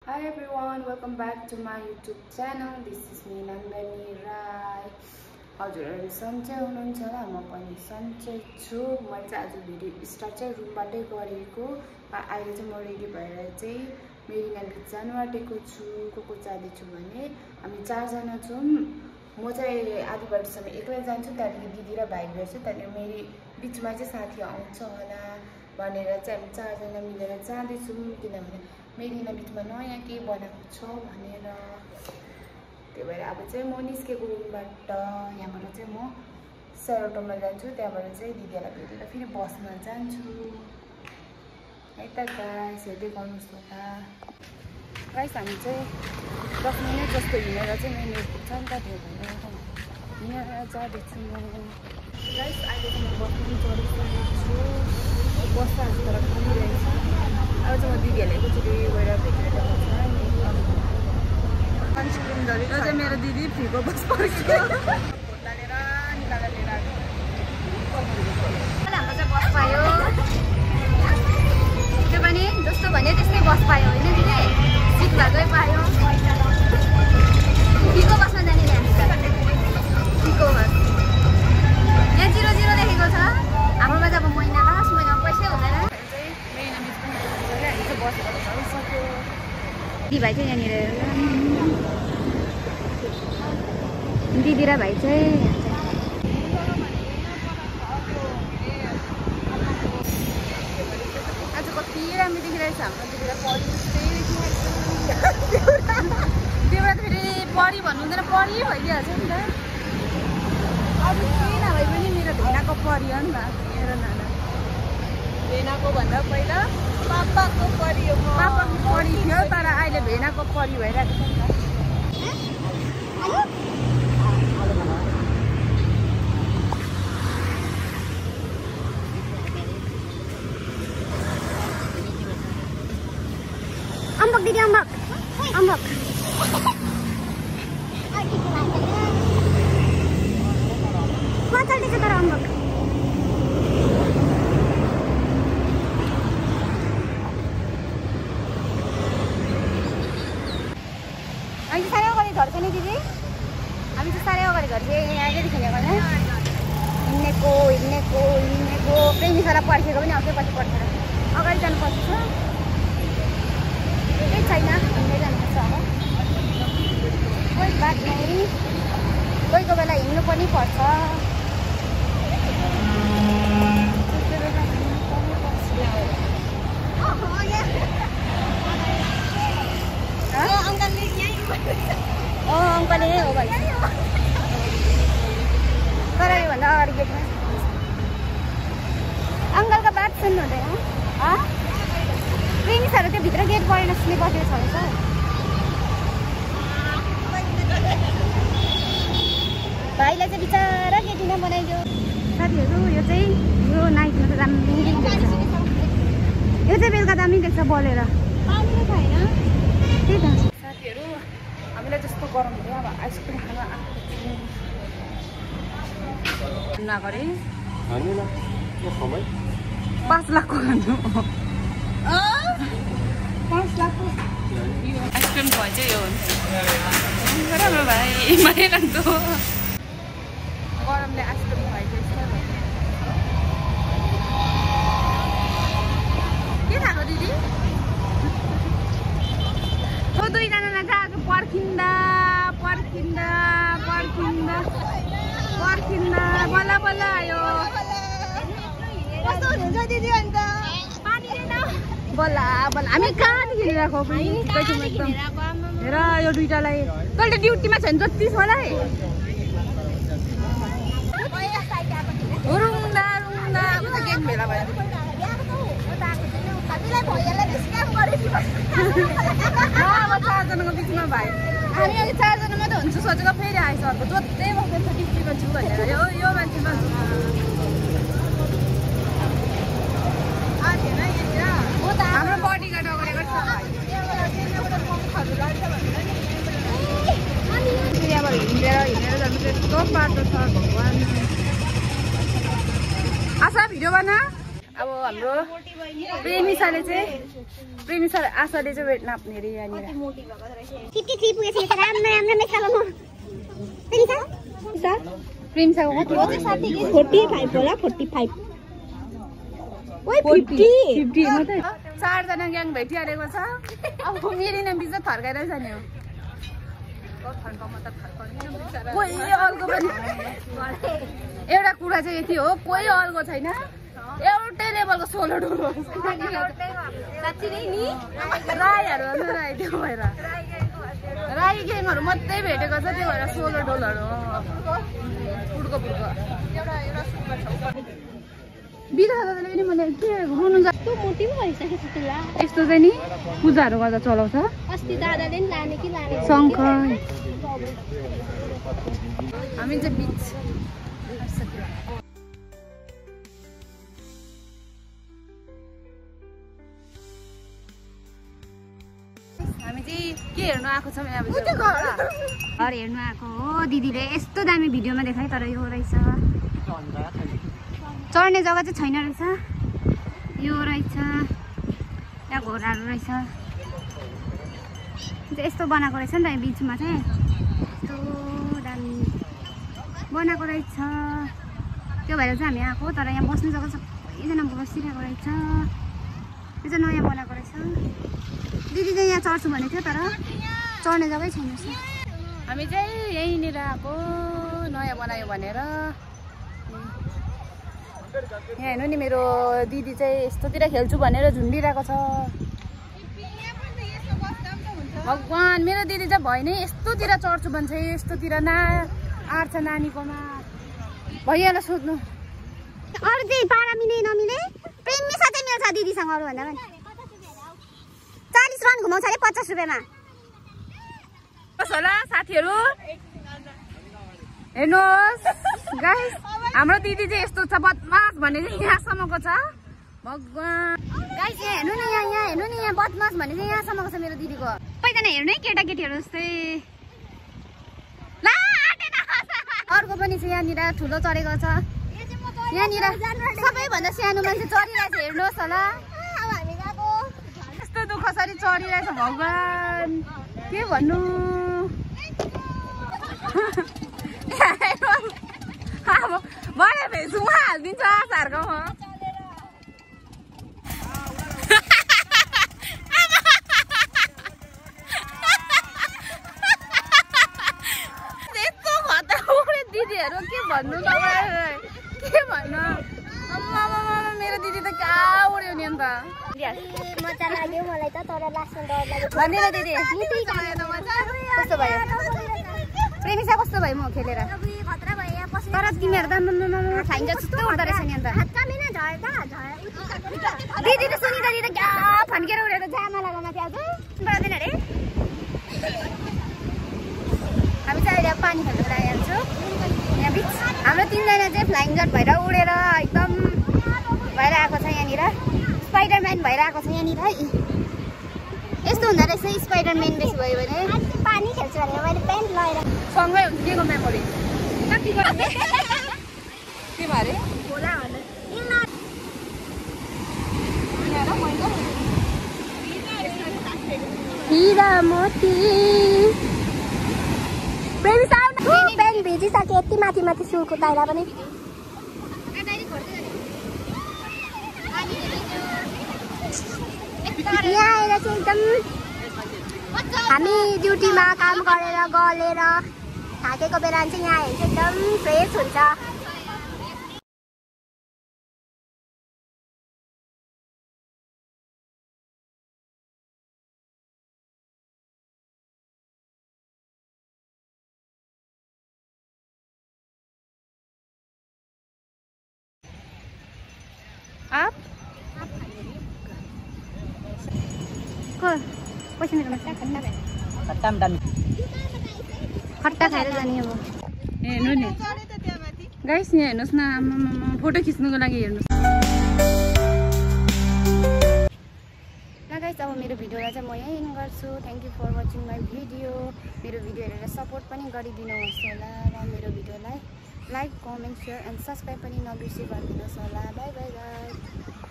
Hi everyone, welcome back to my YouTube channel. This is me Nandani Rai. हजुरहरु सन्चै हुनुहुन्छ होला म पनि सन्चै छु। म चाहिँ आज भिडियो स्टार्ट चाहिँ रुमबाटै गरेको। अहिले चाहिँ म रेडी भएर चाहिँ मेरी नानी जानवाटेको छु। को जाँदै छु भने हामी 4 जना छौं। म चाहिँ आधी बाटोसम्म एक्लै जान्छु, त्यहाँदेखि दिदी र भाइ भेट्छु, त्यहाँदेखि मेरी बीचमा चाहिँ साथी आउँछ होला भनेर चाहिँ हामी 4 जना मिलेर जाँदै छौं। किनभने मेरीना बीचमा नयाँ के बनाएको छ भनेर। त्यही भएर अब चाहिँ म निस्केको रुमबाट यहाँबाट चाहिँ म सेरोटोमा जान्छु, त्यहाँबाट चाहिँ दिदीलाई भेटेर फेरि बसमा जान्छु। है त गाइस, हेर्दै गर्नुस् न त। गाइस हामी चाहिँ 10 मिनेट जस्तो हिँडेर चाहिँ मेन रोड पुग्छ नि त, त्यही भएर हिँडेर जाँदैछु म। गाइस अहिले चाहिँ म बसमा चढिसकेको छु। बस आज तर खुलिरहेछ। अब चाहिँ म दिदीहरूलाई एकचोटि गएर भेटेर ल्याउँछु नि। सनस्क्रिन गरेको छ। मेरो दिदी फ्रीको बस पर्ख्यो। खोटालेर निकालेर लिएर आएको। हाम्रो चाहिँ बस पायो। त्यो पनि जस्तो भने त्यस्तै बस पायो हैन दिदी? सिट भएकै पायो। फ्रीको बसमा जाने नि हामी त। फ्रीको बस। यहाँ 00 लेखेको छ। हाम्रोमा चाहिँ अब महिना लास्ट महिनामा पैसै हुँदैन। चाहिँ महिना बिच पनि हामी चाहिँ बसबाट झरिसक्यो। दिदी भाइ चाहिँ यहाँनिर दिदी र भाइ चाहिँ आज कति राम्रो देखिरहेछ। हाम्रो दिदीलाई पढी त्यही फेरि पढी भन्नु हुँदैन, पढी भइदिइहाल्छ नि त। अरू केही नभए पनि मेरो भेनाको पढी हो नि त। मेरो नाना भेनाको भन्दा पहिला पापाको पढी हो। पापाको पढी थियो, तर अहिले भेनाको पढी भइरहेको छ नि त। Ambak didi ambak. Ambak. Kuat चल्दै छ तर ambak. हामी चाहिँ साह्रै अगाडि झर्छ नि दिदी? हामी चाहिँ साह्रै अगाडि झर्छ। यहाँ अगाडि खेलेको होइन? हिँडेको प्रेमी सारा पर्खेको पनि आउँछ, पछि पर्खेर अगाडि जानुपर्छ। केही छैन, हिँड्दै जानुपर्छ अब। कोही बात नै, कोहीको बेला हिँड्नु पनि पर्छ। अङ्कलले नै हो भाइ, तर योभन्दा अगाडि गेटमा अङ्कलको बात सुन्नु हुँदैन। प्रेमिसहरू त्यो भित्र गेट परेन सुने बसेको छ रहेछ। भाइलाई चाहिँ बिचारा केटी नबनाइदियो। साथीहरू यो चाहिँ यो नाइटमा चाहिँ दामी देख्छ। यो चाहिँ बेलुका दामी देख्छ बलेर। त्यही त साथीहरू, हामीलाई जस्तो गरम हुँदैन। अब आइसक्रिम खान आएको छु। नगरे 5 लाखको खानु। 5 लाखको आइसक्रिम खुवाइ चाहिँ यो हुन्छ। राम्रो भाइ, माया लाग्दो। गरमले आइसक्रिम खुवाइदिएछ। के खाएको दिदी? म 2 जनालाई चाहिँ आज पर्खिँदा बल्ल बल्ल आयो। कस्तो हुन्छ दिदी? अन्त बल्ल हामी कहाँदेखि लिएको एकदम। हेर यो दुइटालाई तैँले ड्युटीमा छ भने जति छ होला है। रुङ्दा उता गेट भेला भयो। अब 4 जनाको बिचमा भाइ, हामी अहिले 4 जना मात्रै हुन्छु सोचेको, फेरि आएछ अर्को जोत्दै बसेको छ ड्युटीमा छु भनेर। यो मान्छेमा हाम्रो बडीगार्ड अगाडि गर्छ। यहाँबाट हिँडेर जानु त्यस्तो बाटो छ भगवान्। आशा भिडियो बना। अब हाम्रो प्रेमिसाले चाहिँ आशाले चाहिँ वेट नाप्ने अरे यहाँनिर 53 पुगेछ त राम्रो राम्रो मेखालो म प्रेमिसाको कति हो 45 होला 45 ओइ 50 मात्रै 4 जना ग्याङ भेटिहालेको छ अब मेरी नाम बिच थर्काएर जाने हो कोही अल्गो पनि एउटा कुरा चाहिँ यति हो कोही अल्गो छैन एउटै लेभलको सोलो डोलो राईहरू त्यो भएर राई ग्याङहरू मात्रै भेटेको छ त्यो भएर सोलो डोलहरू पुड्को बिदा दादाले पनि मैले के रुनु त्यो मोटी पो भइसक्यो सुतुला यस्तो चाहिँ नि पूजाहरू गर्दा चलाउँछ अस्ति दादाले नि लाने कि लाने शङ्ख हामी चाहिँ बिच हामी चाहिँ के हेर्नु आएको छौँ यहाँ घर हेर्नु आएको हो दिदीले यस्तो दामी भिडियोमा देखाए तर यो रहेछ चढ्ने जग्गा चाहिँ छैन रहेछ यो रहेछ यहाँ घोडाहरू रहेछ यस्तो बनाएको रहेछ नि त बिचमा चाहिँ यस्तो दामी बनाएको रहेछ त्यो भएर चाहिँ हामी आएको तर यहाँ बस्ने जग्गा सबैजना बसिरहेको रहेछ यो चाहिँ नयाँ बनाएको रहेछ दिदी चाहिँ यहाँ चढ्छु भनेको थियो तर चढ्ने जग्गै छैन रहेछ हामी चाहिँ यहीँनिर आएको नयाँ बनायो भनेर यहाँ हेर्नु नि मेरो दिदी चाहिँ यस्तोतिर खेल्छु भनेर झुन्डिरहेको छ भगवान् मेरो दिदी चाहिँ भइ नै यस्तोतिर चढ्छु भन्छ यस्तोतिर आँट्छ नानीकोमा भैयालाई सोध्नु अरू चाहिँ पारा मिले नमिले प्रेमी साथै मिल्छ दिदीसँग अरू भन्दा पनि 40 रन घुमाउँछ अरे 50 रुपियाँमा कस होला साथीहरू हेर्नुहोस् गाइस हाम्रो दिदी चाहिँ यस्तो छ बदमास भन्ने चाहिँ यहाँसम्मको छ भगवान् गाइस यहाँ हेर्नु नि यहाँ हेर्नु नि यहाँ बदमास भन्ने चाहिँ यहाँसम्मको छ मेरो दिदीको सबैजना हेर्नु है केटाकेटीहरू जस्तै ला अर्को पनि छ यहाँनिर ठुलो चढेको छ यहाँनिर सबैभन्दा सानो मान्छे चढिरहेछ हेर्नुहोस् होला यस्तो दुःखसरी चढिरहेछ भगवान् के भन्नु अब बडा भेज उहाँ हालिदिन्छ आशाहरूको यस्तो खतरा उड्यो दिदीहरू के भन्नु तपाईँ के भन्नु मेरो दिदी त कहाँ उड्यो नि अन्त मजा लाग्यो मलाई त तर लास्टमा डर लाग्यो भनेर दिदी कस्तो भयो प्रेमिसा कस्तो भयो म खेलेर खतरा भयो यहाँ पछि तर तिमीहरू त फ्लाइङ जस्तो उड्दो रहेछ नि अन्त दिदी त सुनिता दिदी त क्या फन्केर उडेर जामा लगाउन थियो आज पर्दैन अरे हामी चाहिँ अहिले पानी खेल्नु लागेको छौँ यहाँ बिच हाम्रो 3 जना चाहिँ फ्लाइङ जट भएर उडेर एकदम भएर आएको छ यहाँनिर स्पाइडरम्यान भएर आएको छ यहाँनिर है यस्तो हुँदो रहेछ स्पाइडरम्यान बेसी भयो भने पानी खेल्छु भनेर मैले पेन्ट लगाएर सँगै हुन्छ के को मेमोरी के भरे होला होला हिरा मोती प्रेमिसा पेन भिजिसक्यो यति माथि माथि सुरको ताइरा पनि यहाँ आएर चाहिँ एकदम हामी ड्युटीमा काम गरेर गलेर थाकेको बेला चाहिँ यहाँ आएर चाहिँ एकदम फ्रेस हुन्छ आप खट्टा खाएर जाने अब हेर्नु नि गाइस यहाँ हेर्नुहोस् न फोटो खिच्नुको लागि हेर्नुहोस् ल गाइस अब मेरो भिडियोलाई चाहिँ म यहीँ एन्ड गर्छु thank you for watching my video मेरो भिडियो हेरेर सपोर्ट पनि गरिदिनुहोस् होला र मेरो भिडियोलाई like comment share and subscribe पनि नबिर्सी गरिदिनुहोस् होला बाई बाई गाइस